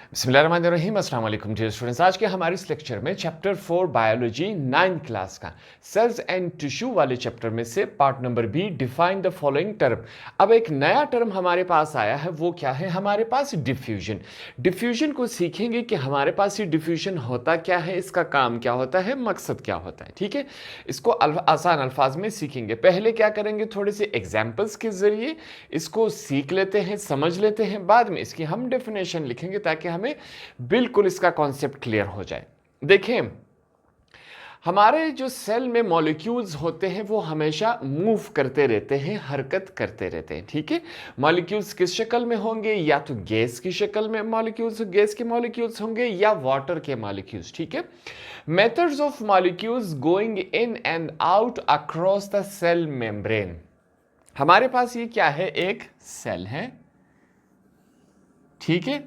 बिस्मिल्लाहिर्रहमानिर्रहीम, अस्सलाम वालेकुम डियर स्टूडेंट्स। आज के हमारे इस लेक्चर में चैप्टर 4 बायोलॉजी 9 क्लास का सेल्स एंड टिश्यू वाले चैप्टर में से part number B define the following term. अब एक नया टर्म हमारे पास आया है, वो क्या है? हमारे पास डिफ्यूजन। डिफ्यूजन को सीखेंगे कि हमारे पास ये डिफ्यूजन होता क्या है, इसका काम क्या होता है, मकसद क्या होता है। ठीक है, इसको आसान अल्फाज में सीखेंगे। पहले क्या करेंगे, थोड़े से एग्जाम्पल्स के जरिए इसको सीख लेते हैं, समझ लेते हैं, बाद में इसकी हम डेफिनेशन लिखेंगे ताकि हमें बिल्कुल इसका कॉन्सेप्ट क्लियर हो जाए। देखें, हमारे जो सेल में मॉलिक्यूल्स होते हैं वो हमेशा मूव करते रहते हैं, हरकत करते रहते हैं। ठीक है, मॉलिक्यूल्स किस शक्ल में होंगे? या तो गैस की शक्ल में मॉलिक्यूल्स, गैस के मॉलिक्यूल्स होंगे, या वाटर के मॉलिक्यूल्स। ठीक है, methods of molecules going in and out across the cell membrane. हमारे पास ये क्या है? एक सेल है। ठीक है,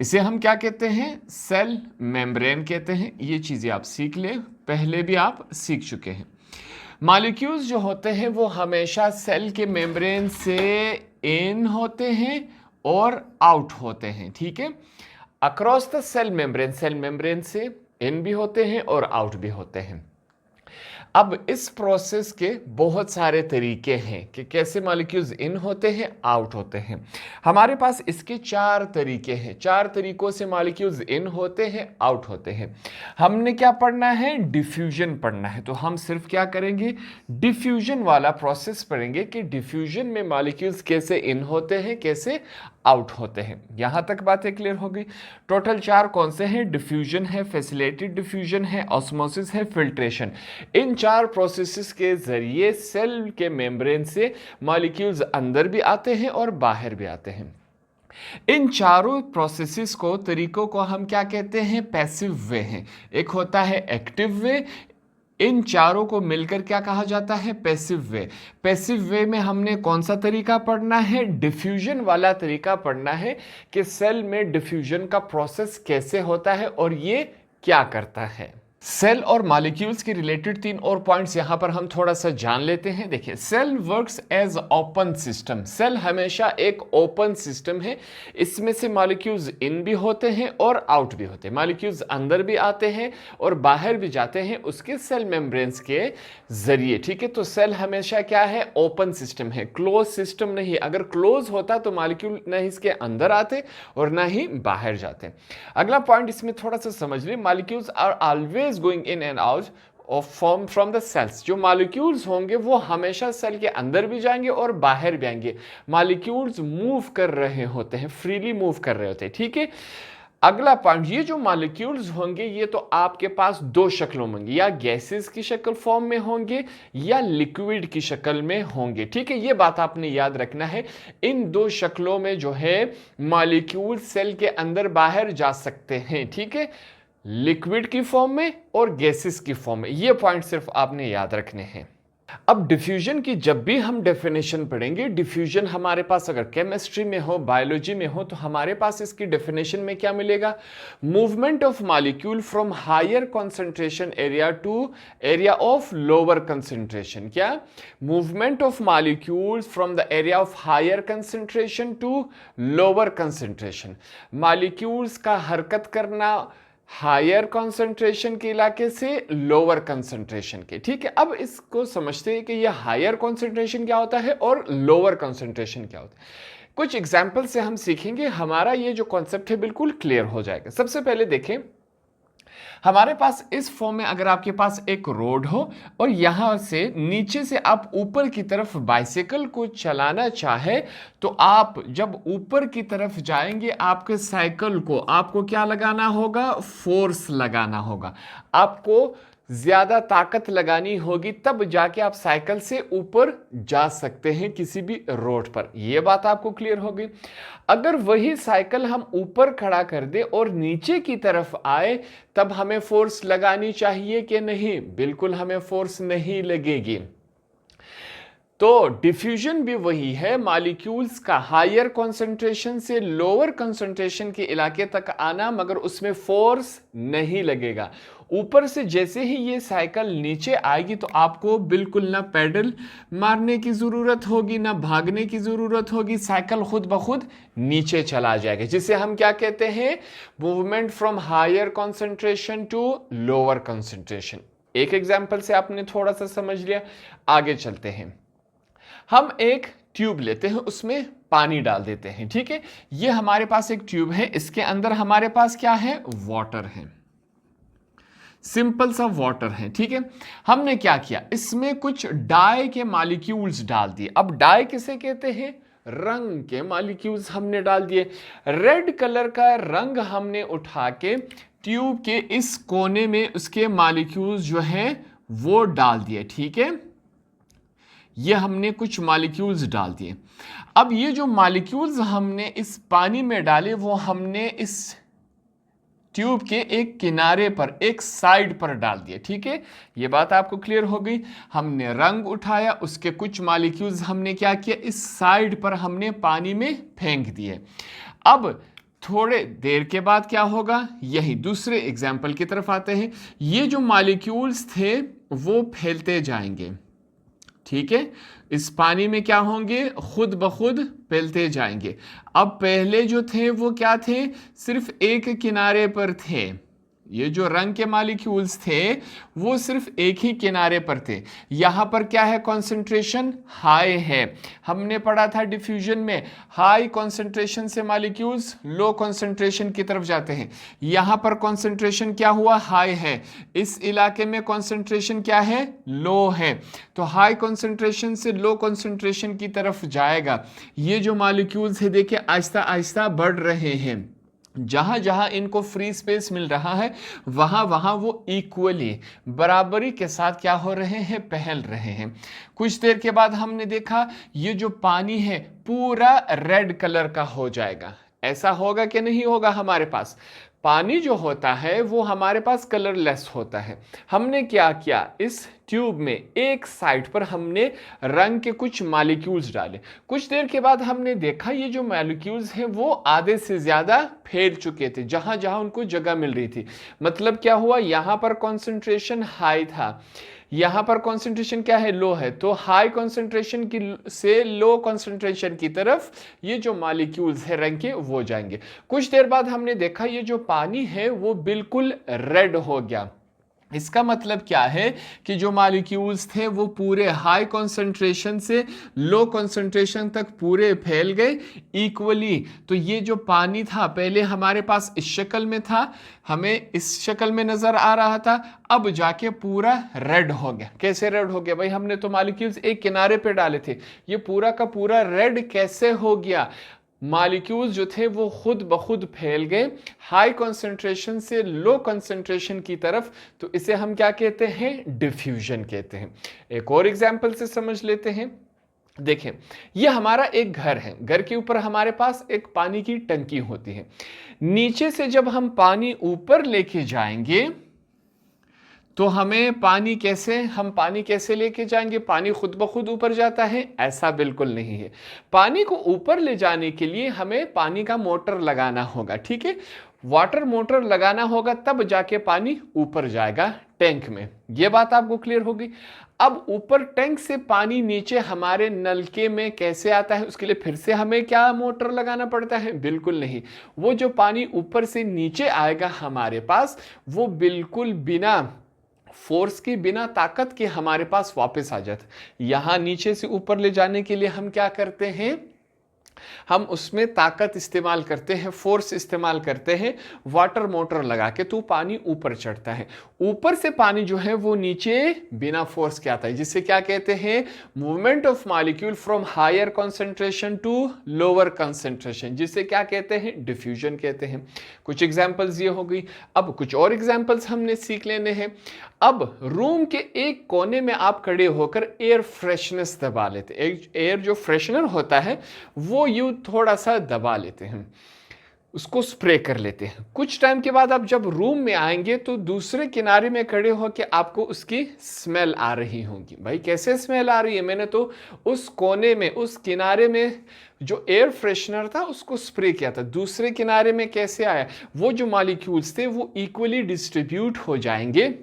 इसे हम क्या कहते हैं? सेल मेम्ब्रेन कहते हैं। ये चीजें आप सीख ले, पहले भी आप सीख चुके हैं। मॉलिक्यूल्स जो होते हैं वो हमेशा सेल के मेम्ब्रेन से इन होते हैं और आउट होते हैं। ठीक है, अक्रॉस द सेल मेम्ब्रेन से इन भी होते हैं और आउट भी होते हैं। अब इस प्रोसेस के बहुत सारे तरीके हैं कि कैसे मॉलिक्यूल्स इन होते हैं, आउट होते हैं। हमारे पास इसके 4 तरीके हैं। 4 तरीकों से मॉलिक्यूल्स इन होते हैं, आउट होते हैं। हमने क्या पढ़ना है? डिफ्यूजन पढ़ना है। तो हम सिर्फ क्या करेंगे? डिफ्यूजन वाला प्रोसेस पढ़ेंगे कि डिफ्यूजन में मॉलिक्यूल्स कैसे इन होते हैं, कैसे आउट होते हैं। यहां तक बातें क्लियर हो गई। टोटल 4 कौन से हैं? डिफ्यूजन है, फैसिलिटेटेड डिफ्यूजन है, ऑस्मोसिस है, फिल्ट्रेशन। इन 4 प्रोसेसेस के जरिए सेल के मेम्ब्रेन से मॉलिक्यूल्स अंदर भी आते हैं और बाहर भी आते हैं। इन चारों प्रोसेसेस को, तरीकों को हम क्या कहते हैं? पैसिव वे हैं। एक होता है एक्टिव वे। इन चारों को मिलकर क्या कहा जाता है? पैसिव वे। पैसिव वे में हमने कौन सा तरीका पढ़ना है? डिफ्यूजन वाला तरीका पढ़ना है कि सेल में डिफ्यूजन का प्रोसेस कैसे होता है और ये क्या करता है। सेल और मॉलिक्यूल्स के रिलेटेड 3 और पॉइंट्स यहां पर हम थोड़ा सा जान लेते हैं। देखिए, cell works as open system. Cell हमेशा एक ओपन सिस्टम है। इसमें से मॉलिक्यूल्स इन भी होते हैं और आउट भी होते हैं। मॉलिक्यूल्स अंदर भी आते हैं और बाहर भी जाते हैं उसके सेल मेम्ब्रेन्स के जरिए। ठीक है, तो सेल हमेशा क्या है? ओपन सिस्टम है, क्लोज सिस्टम नहीं। अगर क्लोज होता तो मॉलिक्यूल न इसके अंदर आते और ना ही बाहर जाते। अगला पॉइंट इसमें थोड़ा सा समझ लीजिए, molecules are always going in and out of form from the cells. जो मॉलिक्यूल्स होंगे वो हमेशा सेल के अंदर भी जाएंगे और बाहर भी आएंगे। मॉलिक्यूल्स मूव कर रहे होते हैं, फ्रीली मूव कर रहे होते हैं। ठीक है, अगला पॉइंट, ये जो मॉलिक्यूल्स होंगे ये तो आपके पास 2 शक्लों में होंगे, या गैसेस की शक्ल फॉर्म में होंगे या लिक्विड की शक्ल में होंगे। ठीक है, ये बात आपने याद रखना है। इन 2 शक्लों में जो है मॉलिक्यूल सेल के अंदर बाहर जा सकते हैं। ठीक है, लिक्विड की फॉर्म में और गैसेस की फॉर्म में। ये पॉइंट सिर्फ आपने याद रखने हैं। अब डिफ्यूजन की जब भी हम डेफिनेशन पढ़ेंगे, डिफ्यूजन हमारे पास अगर केमिस्ट्री में हो, बायोलॉजी में हो, तो हमारे पास इसकी डेफिनेशन में क्या मिलेगा? Movement of molecule from higher concentration area to area of lower concentration. क्या? Movement of molecules from the area of higher concentration to lower concentration. Molecules का हरकत करना हायर कंसंट्रेशन के इलाके से लोअर कंसंट्रेशन के। ठीक है, अब इसको समझते हैं कि ये हायर कंसंट्रेशन क्या होता है और लोअर कंसंट्रेशन क्या होता है। कुछ एग्जांपल से हम सीखेंगे, हमारा ये जो कॉन्सेप्ट है बिल्कुल क्लियर हो जाएगा। सबसे पहले देखें, हमारे पास इस फॉर्म में अगर आपके पास एक रोड हो और यहां से नीचे से आप ऊपर की तरफ बाइसिकल को चलाना चाहे, तो आप जब ऊपर की तरफ जाएंगे आपके साइकिल को आपको क्या लगाना होगा? फोर्स लगाना होगा। आपको ज्यादा ताकत लगानी होगी, तब जाके आप साइकिल से ऊपर जा सकते हैं किसी भी रोड पर। यह बात आपको क्लियर हो गई। अगर वही साइकिल हम ऊपर खड़ा कर दे और नीचे की तरफ आए, तब हमें फोर्स लगानी चाहिए कि नहीं? बिल्कुल हमें फोर्स नहीं लगेगी। तो डिफ्यूजन भी वही है, मॉलिक्यूल्स का हायर कंसंट्रेशन से लोअर कंसंट्रेशन के इलाके तक आना, मगर उसमें फोर्स नहीं लगेगा। ऊपर से जैसे ही ये साइकिल नीचे आएगी तो आपको बिल्कुल ना पैडल मारने की ज़रूरत होगी, ना भागने की ज़रूरत होगी, साइकिल खुद ब खुद नीचे चला जाएगा, जिसे हम क्या कहते हैं, movement from higher concentration to lower concentration. एक एग्जाम्पल से आपने थोड़ा सा समझ लिया, आगे चलते हैं। हम एक ट्यूब लेते हैं, उसमें पानी डाल देते हैं, ठीक है। ये हमारे पास एक ट्यूब है, इसके अंदर हमारे पास क्या है, वाटर है, सिंपल सा वाटर है, ठीक है। हमने क्या किया, इसमें कुछ डाई के मॉलिक्यूल्स डाल दिए। अब डाई किसे कहते हैं, रंग के मॉलिक्यूल्स हमने डाल दिए। रेड कलर का रंग हमने उठा के ट्यूब के इस कोने में उसके मॉलिक्यूल्स जो हैं वो डाल दिए, ठीक है। ये हमने कुछ मॉलिक्यूल्स डाल दिए। अब ये जो मॉलिक्यूल्स हमने इस पानी में डाले वो हमने इस ट्यूब के एक किनारे पर, एक साइड पर डाल दिए, ठीक है। ये बात आपको क्लियर हो गई। हमने रंग उठाया, उसके कुछ मॉलिक्यूल्स हमने क्या किया, इस साइड पर हमने पानी में फेंक दिए। अब थोड़े देर के बाद क्या होगा, यही दूसरे एग्जाम्पल की तरफ आते हैं। ये जो मॉलिक्यूल्स थे वो फैलते जाएंगे, ठीक है। इस पानी में क्या होंगे, खुद ब खुद फैलते जाएंगे। अब पहले जो थे वो क्या थे, सिर्फ एक किनारे पर थे। ये जो रंग के मॉलिक्यूल्स थे वो सिर्फ एक ही किनारे पर थे। यहाँ पर क्या है, कॉन्सेंट्रेशन हाई है। हमने पढ़ा था डिफ्यूजन में, हाई कॉन्सेंट्रेशन से मॉलिक्यूल्स लो कॉन्सेंट्रेशन की तरफ जाते हैं। यहाँ पर कॉन्सेंट्रेशन क्या हुआ, हाई है। इस इलाके में कॉन्सेंट्रेशन क्या है, लो है। तो हाई कॉन्सेंट्रेशन से लो कॉन्सेंट्रेशन की तरफ जाएगा। ये जो मॉलिक्यूल्स है देखिए आहिस्ता आहिस्ता बढ़ रहे हैं। जहां जहां इनको फ्री स्पेस मिल रहा है वहां वहां वो इक्वली, बराबरी के साथ क्या हो रहे हैं, फैल रहे हैं। कुछ देर के बाद हमने देखा ये जो पानी है पूरा रेड कलर का हो जाएगा। ऐसा होगा कि नहीं होगा, हमारे पास पानी जो होता है वो हमारे पास कलरलेस होता है। हमने क्या किया, इस ट्यूब में एक साइड पर हमने रंग के कुछ मॉलिक्यूल्स डाले। कुछ देर के बाद हमने देखा ये जो मॉलिक्यूल्स हैं वो आधे से ज़्यादा फैल चुके थे, जहाँ जहाँ उनको जगह मिल रही थी। मतलब क्या हुआ, यहाँ पर कॉन्सेंट्रेशन हाई था, यहाँ पर कॉन्सेंट्रेशन क्या है, लो है। तो हाई कॉन्सेंट्रेशन की से लो कॉन्सेंट्रेशन की तरफ ये जो मॉलिक्यूल्स है रंग के वो जाएंगे। कुछ देर बाद हमने देखा ये जो पानी है वो बिल्कुल रेड हो गया। इसका मतलब क्या है कि जो मॉलिक्यूल्स थे वो पूरे हाई कॉन्सेंट्रेशन से लो कॉन्सेंट्रेशन तक पूरे फैल गए इक्वली। तो ये जो पानी था पहले हमारे पास इस शक्ल में था, हमें इस शक्ल में नजर आ रहा था, अब जाके पूरा रेड हो गया। कैसे रेड हो गया भाई, हमने तो मॉलिक्यूल्स एक किनारे पे डाले थे, ये पूरा का पूरा रेड कैसे हो गया, मॉलिक्यूल्स जो थे वो खुद ब खुद फैल गए हाई कॉन्सेंट्रेशन से लो कॉन्सेंट्रेशन की तरफ। तो इसे हम क्या कहते हैं, डिफ्यूजन कहते हैं। एक और एग्जांपल से समझ लेते हैं। देखें, ये हमारा एक घर है, घर के ऊपर हमारे पास एक पानी की टंकी होती है। नीचे से जब हम पानी ऊपर लेके जाएंगे तो हमें पानी कैसे लेके जाएंगे, पानी खुद ब खुद ऊपर जाता है, ऐसा बिल्कुल नहीं है। पानी को ऊपर ले जाने के लिए हमें पानी का मोटर लगाना होगा, ठीक है। वाटर मोटर लगाना होगा तब जाके पानी ऊपर जाएगा टैंक में। ये बात आपको क्लियर होगी। अब ऊपर टैंक से पानी नीचे हमारे नलके में कैसे आता है, उसके लिए फिर से हमें क्या मोटर लगाना पड़ता है, बिल्कुल नहीं। वो जो पानी ऊपर से नीचे आएगा हमारे पास, वो बिल्कुल बिना फोर्स की, बिना ताकत के हमारे पास वापस आ जाता है। यहां नीचे से ऊपर ले जाने के लिए हम क्या करते हैं, हम उसमें ताकत इस्तेमाल करते हैं, फोर्स इस्तेमाल करते हैं, वाटर मोटर लगा के, तो पानी ऊपर चढ़ता है। ऊपर से पानी जो है वो नीचे बिना फोर्स के आता है, जिससे क्या कहते हैं, movement of molecule from higher concentration to lower concentration, जिसे क्या कहते हैं, डिफ्यूजन कहते हैं। कुछ एग्जाम्पल्स ये हो गई। अब कुछ और एग्जाम्पल्स हमने सीख लेने हैं। अब रूम के एक कोने में आप खड़े होकर एयर फ्रेशनेस दबा लेते, एयर जो फ्रेशनर होता है वो यूं थोड़ा सा दबा लेते हैं। उसको स्प्रे कर लेते हैं। कुछ टाइम के बाद आप जब रूम में आएंगे तो दूसरे किनारे में खड़े होकर आपको उसकी स्मेल आ रही होगी। भाई कैसे स्मेल आ रही है? मैंने तो उस कोने में, उस किनारे में जो एयर फ्रेशनर था उसको स्प्रे किया था। दूसरे किनारे में कैसे आया? वो जो मॉलिक्यूल्स थे वो इक्वली डिस्ट्रीब्यूट हो जाएंगे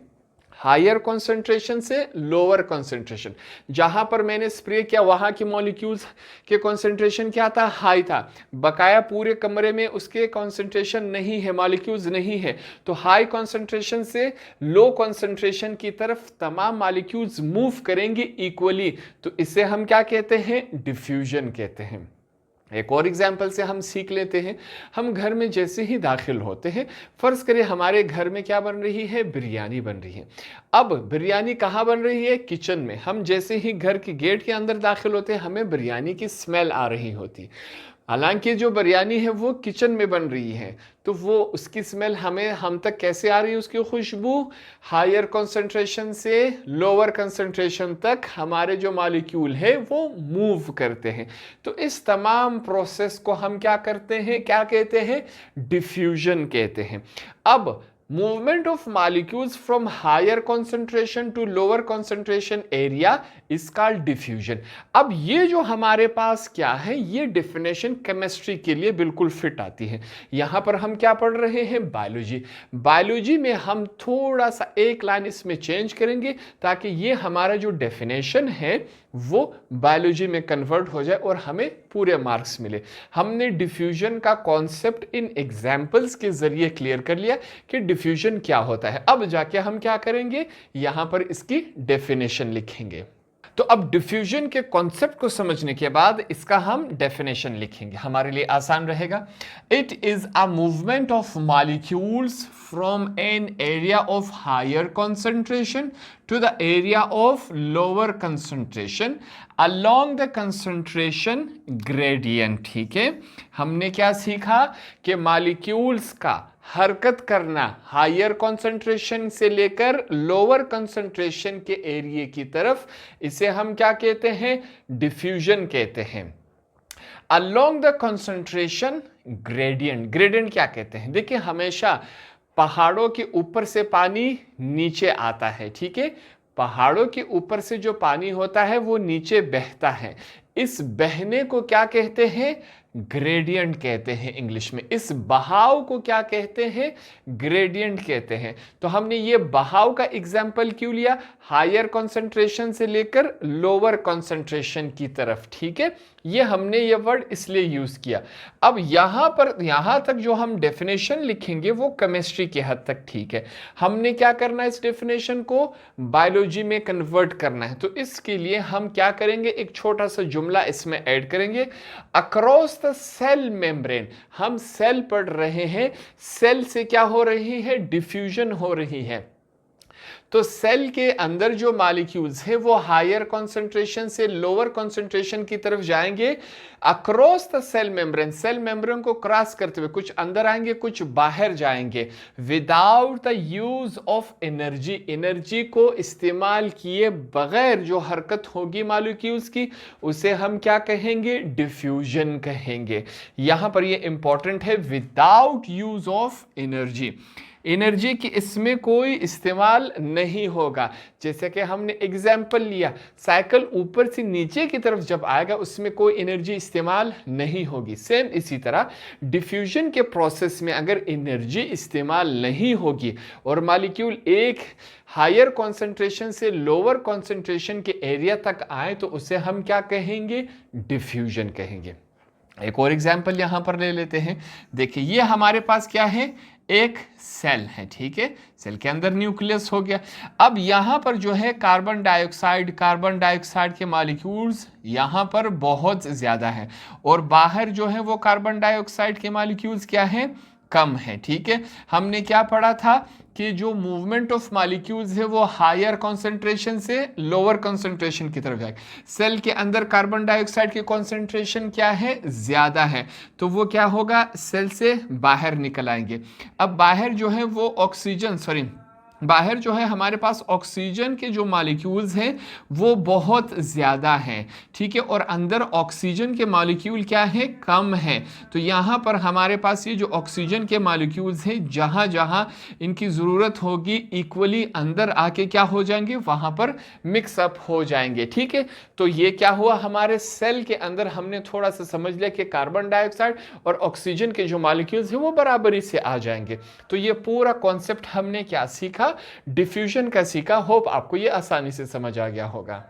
हायर कॉन्सेंट्रेशन से लोअर कॉन्सेंट्रेशन। जहां पर मैंने स्प्रे किया वहां के मॉलिक्यूल्स के कॉन्सेंट्रेशन क्या था? हाई था। बकाया पूरे कमरे में उसके कॉन्सेंट्रेशन नहीं है, मॉलिक्यूल्स नहीं है, तो हाई कॉन्सेंट्रेशन से लो कॉन्सेंट्रेशन की तरफ तमाम मॉलिक्यूल्स मूव करेंगे इक्वली। तो इसे हम क्या कहते हैं? डिफ्यूजन कहते हैं। एक और एग्जाम्पल से हम सीख लेते हैं। हम घर में जैसे ही दाखिल होते हैं, फर्ज करें हमारे घर में क्या बन रही है? बिरयानी बन रही है। अब बिरयानी कहाँ बन रही है? किचन में। हम जैसे ही घर के गेट के अंदर दाखिल होते हैं हमें बिरयानी की स्मेल आ रही होती। हालांकि जो बिरयानी है वो किचन में बन रही है, तो वो उसकी स्मेल हम तक कैसे आ रही है? उसकी खुशबू हायर कंसंट्रेशन से लोअर कंसंट्रेशन तक हमारे जो मॉलिक्यूल है वो मूव करते हैं। तो इस तमाम प्रोसेस को हम क्या करते हैं? क्या कहते हैं? डिफ्यूजन कहते हैं। अब movement of molecules from higher concentration to lower concentration area is called diffusion। अब ये जो हमारे पास क्या है, ये डेफिनेशन केमिस्ट्री के लिए बिल्कुल फिट आती है। यहां पर हम क्या पढ़ रहे हैं? बायोलॉजी। बायोलॉजी में हम थोड़ा सा एक लाइन इसमें चेंज करेंगे ताकि ये हमारा जो डेफिनेशन है वो बायोलॉजी में कन्वर्ट हो जाए और हमें पूरे मार्क्स मिले। हमने डिफ्यूजन का कॉन्सेप्ट इन एग्जाम्पल्स के जरिए क्लियर कर लिया कि डिफ्यूजन क्या होता है। अब जाके हम क्या करेंगे? यहां पर इसकी डेफिनेशन लिखेंगे। तो अब डिफ्यूजन के कॉन्सेप्ट को समझने के बाद इसका हम डेफिनेशन लिखेंगे, हमारे लिए आसान रहेगा। It is a movement of molecules from an area of higher concentration to the area of lower concentration along the concentration gradient. ठीक है, हमने क्या सीखा कि मॉलिक्यूल्स का हरकत करना हायर कंसंट्रेशन से लेकर लोअर कंसंट्रेशन के एरिया की तरफ, इसे हम क्या कहते हैं? डिफ्यूजन कहते हैं। Along the concentration gradient. Gradient क्या कहते हैं? देखिए, हमेशा पहाड़ों के ऊपर से पानी नीचे आता है। ठीक है, पहाड़ों के ऊपर से जो पानी होता है वो नीचे बहता है। इस बहने को क्या कहते हैं? ग्रेडियंट कहते हैं इंग्लिश में। इस बहाव को क्या कहते हैं? ग्रेडियंट कहते हैं। तो हमने ये बहाव का एग्जाम्पल क्यों लिया? हायर कंसंट्रेशन से लेकर लोअर कंसंट्रेशन की तरफ। ठीक है, ये हमने ये वर्ड इसलिए यूज किया। अब यहां तक जो हम डेफिनेशन लिखेंगे वो केमिस्ट्री की हद तक ठीक है। हमने क्या करना है? इस डेफिनेशन को बायोलॉजी में कन्वर्ट करना है। तो इसके लिए हम क्या करेंगे? एक छोटा सा जुमला इसमें ऐड करेंगे। Across the cell membrane. हम सेल पढ़ रहे हैं, सेल से क्या हो रही है? डिफ्यूजन हो रही है। तो सेल के अंदर जो मॉलिक्यूल्स है वो हायर कंसंट्रेशन से लोअर कंसंट्रेशन की तरफ जाएंगे across the cell membrane. Cell membrane को क्रॉस करते हुए कुछ अंदर आएंगे, कुछ बाहर जाएंगे, without the use of energy. Energy को इस्तेमाल किए बगैर जो हरकत होगी मॉलिक्यूल्स की, उसे हम क्या कहेंगे? डिफ्यूजन कहेंगे। यहां पर ये इंपॉर्टेंट है, without use of energy. Energy की इसमें कोई इस्तेमाल नहीं होगा। जैसे कि हमने एग्जाम्पल लिया, साइकिल ऊपर से नीचे की तरफ जब आएगा उसमें कोई एनर्जी इस्तेमाल नहीं होगी। सेम इसी तरह डिफ्यूजन के प्रोसेस में अगर एनर्जी इस्तेमाल नहीं होगी और मॉलिक्यूल एक हायर कॉन्सेंट्रेशन से लोअर कॉन्सेंट्रेशन के एरिया तक आए तो उसे हम क्या कहेंगे? डिफ्यूजन कहेंगे। एक और एग्जाम्पल यहां पर ले लेते हैं। देखिए, ये हमारे पास क्या है? एक सेल है। ठीक है, सेल के अंदर न्यूक्लियस हो गया। अब यहां पर जो है कार्बन डाइऑक्साइड के मॉलिक्यूल्स यहां पर बहुत ज्यादा है और बाहर जो है वो कार्बन डाइऑक्साइड के मॉलिक्यूल्स क्या है? कम है। ठीक है, हमने क्या पढ़ा था कि जो मूवमेंट ऑफ मॉलिक्यूल्स है वो हायर कॉन्सेंट्रेशन से लोअर कॉन्सेंट्रेशन की तरफ जाएगा। सेल के अंदर कार्बन डाइऑक्साइड की कॉन्सेंट्रेशन क्या है? ज्यादा है, तो वो क्या होगा? सेल से बाहर निकल आएंगे। अब बाहर जो है वो बाहर जो है हमारे पास ऑक्सीजन के जो मॉलिक्यूल्स हैं वो बहुत ज़्यादा हैं, ठीक है, और अंदर ऑक्सीजन के मॉलिक्यूल क्या है, कम है। तो यहाँ पर हमारे पास ये जो ऑक्सीजन के मॉलिक्यूल्स हैं जहाँ जहाँ इनकी ज़रूरत होगी इक्वली अंदर आके क्या हो जाएंगे, वहाँ पर मिक्सअप हो जाएंगे, ठीक है। तो ये क्या हुआ, हमारे सेल के अंदर हमने थोड़ा सा समझ लिया कि कार्बन डाइऑक्साइड और ऑक्सीजन के जो मॉलिक्यूल्स हैं वो बराबरी से आ जाएंगे। तो ये पूरा कॉन्सेप्ट हमने क्या सीखा, डिफ्यूजन का सीखा। होप आपको ये आसानी से समझ आ गया होगा।